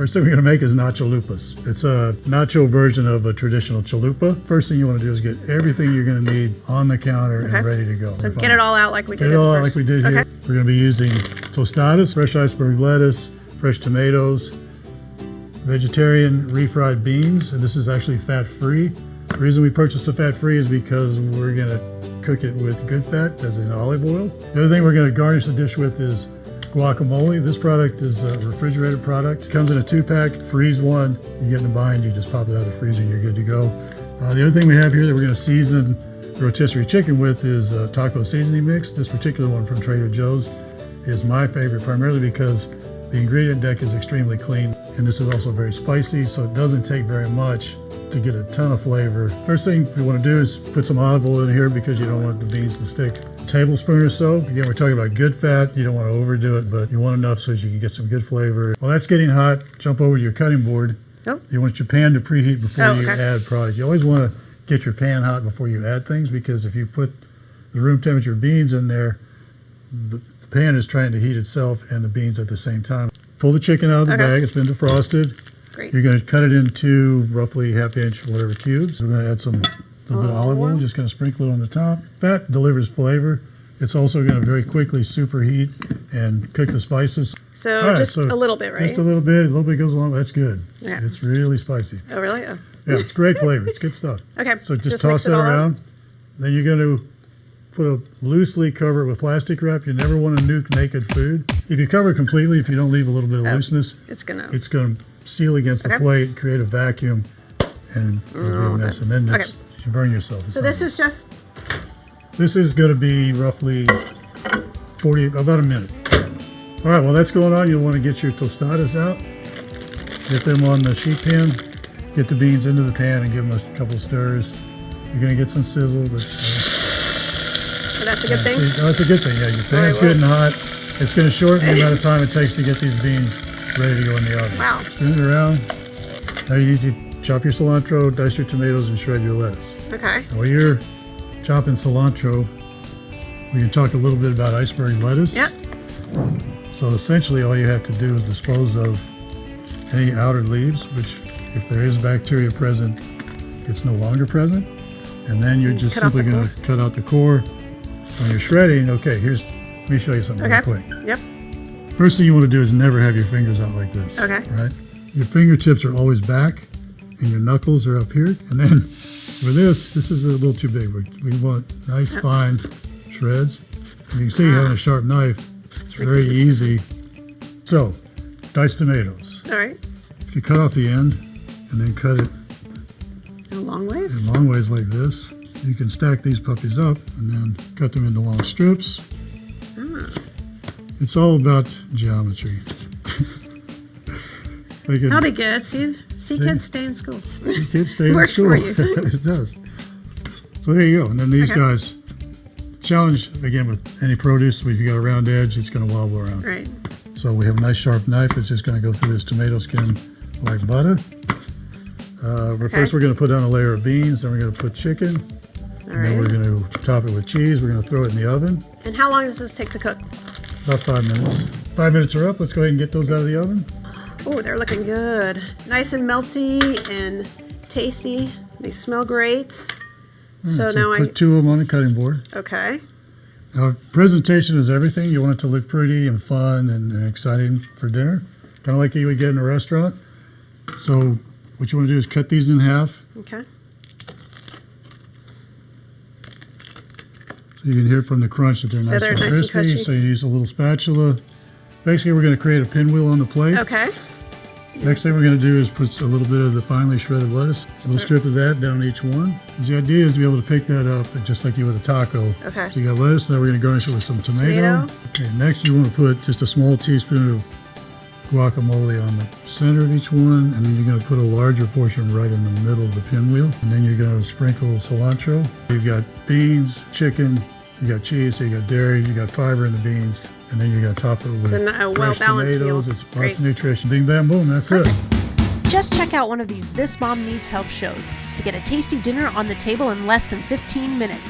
First thing we're going to make is nachalupas. It's a nacho version of a traditional chalupa. First thing you want to do is get everything you're going to need on the counter and ready to go. So get it all out like we did. Get it all out like we did here. We're going to be using tostadas, fresh iceberg lettuce, fresh tomatoes, vegetarian refried beans, and this is actually fat-free. The reason we purchased the fat-free is because we're going to cook it with good fat, as in olive oil. The other thing we're going to garnish the dish with is guacamole. This product is a refrigerated product. It comes in a 2-pack, freeze one. You get in the bind, you just pop it out of the freezer, you're good to go. The other thing we have here that we're going to season the rotisserie chicken with is a taco seasoning mix. This particular one from Trader Joe's is my favorite, primarily because the ingredient deck is extremely clean, and this is also very spicy, so it doesn't take very much to get a ton of flavor. First thing you want to do is put some olive oil in here because you don't want the beans to stick. A tablespoon or so. Again, we're talking about good fat. You don't want to overdo it, but you want enough so that you can get some good flavor. While that's getting hot, jump over to your cutting board. You want your pan to preheat before you add product. You always want to get your pan hot before you add things, because if you put the room temperature beans in there, the pan is trying to heat itself and the beans at the same time. Pull the chicken out of the bag. It's been defrosted. Great. You're going to cut it into roughly half-inch whatever cubes. We're going to add some little bit of olive oil. Just going to sprinkle it on the top. Fat delivers flavor. It's also going to very quickly superheat and cook the spices. So just a little bit, right? Just a little bit. A little bit goes along. That's good. Yeah. It's really spicy. Oh, really? Oh. Yeah, it's great flavor. It's good stuff. Okay. So just toss that around. Then you're going to loosely cover it with plastic wrap. You never want to nuke naked food. If you cover it completely, if you don't leave a little bit of looseness, it's going to seal against the plate, create a vacuum, and it'll be a mess. And then you burn yourself. So this is just... This is going to be roughly about a minute. All right, while that's going on, you'll want to get your tostadas out. Get them on the sheet pan. Get the beans into the pan and give them a couple stirs. You're going to get some sizzle, but... So that's a good thing? That's a good thing, yeah. Your pan's good and hot. It's going to shorten the amount of time it takes to get these beans ready to go in the oven. Wow. Spin it around. Now you need to chop your cilantro, dice your tomatoes, and shred your lettuce. Okay. While you're chopping cilantro, we can talk a little bit about iceberg lettuce. Yep. So essentially all you have to do is dispose of any outer leaves, which if there is bacteria present, it's no longer present. And then you're just simply going to cut out the core. When you're shredding, let me show you something real quick. Yep. First thing you want to do is never have your fingers out like this. Okay. Right? Your fingertips are always back, and your knuckles are up here. And then for this is a little too big. We want nice, fine shreds. And you can see having a sharp knife, it's very easy. So, diced tomatoes. All right. If you cut off the end and then cut it in long ways? In long ways like this, you can stack these puppies up and then cut them into long strips. It's all about geometry. That'll be good. See, kids stay in school. Kids stay in school. It does. So there you go. And then these guys, challenge again with any produce, if you got a round edge, it's going to wobble around. Right. So we have a nice sharp knife that's just going to go through this tomato skin like butter. First we're going to put down a layer of beans, then we're going to put chicken, and then we're going to top it with cheese. We're going to throw it in the oven. And how long does this take to cook? About 5 minutes. 5 minutes are up. Let's go ahead and get those out of the oven. Oh, they're looking good. Nice and melty and tasty. They smell great. So now put 2 of them on the cutting board. Okay. Now, presentation is everything. You want it to look pretty and fun and exciting for dinner, kind of like you would get in a restaurant. So what you want to do is cut these in half. Okay. So you can hear from the crunch that they're nice and crispy. So you use a little spatula. Basically, we're going to create a pinwheel on the plate. Okay. Next thing we're going to do is put a little bit of the finely shredded lettuce. A little strip of that down each one. The idea is to be able to pick that up just like you would a taco. Okay. So you got lettuce. Now we're going to garnish it with some tomato. Okay. Next, you want to put just a small teaspoon of guacamole on the center of each one, and then you're going to put a larger portion right in the middle of the pinwheel. And then you're going to sprinkle cilantro. You've got beans, chicken, you got cheese, so you got dairy, you got fiber in the beans, and then you're going to top it with fresh tomatoes. It's lots of nutrition. Bing, bam, boom, that's it. Just check out one of these This Mom Needs Help shows to get a tasty dinner on the table in less than 15 minutes.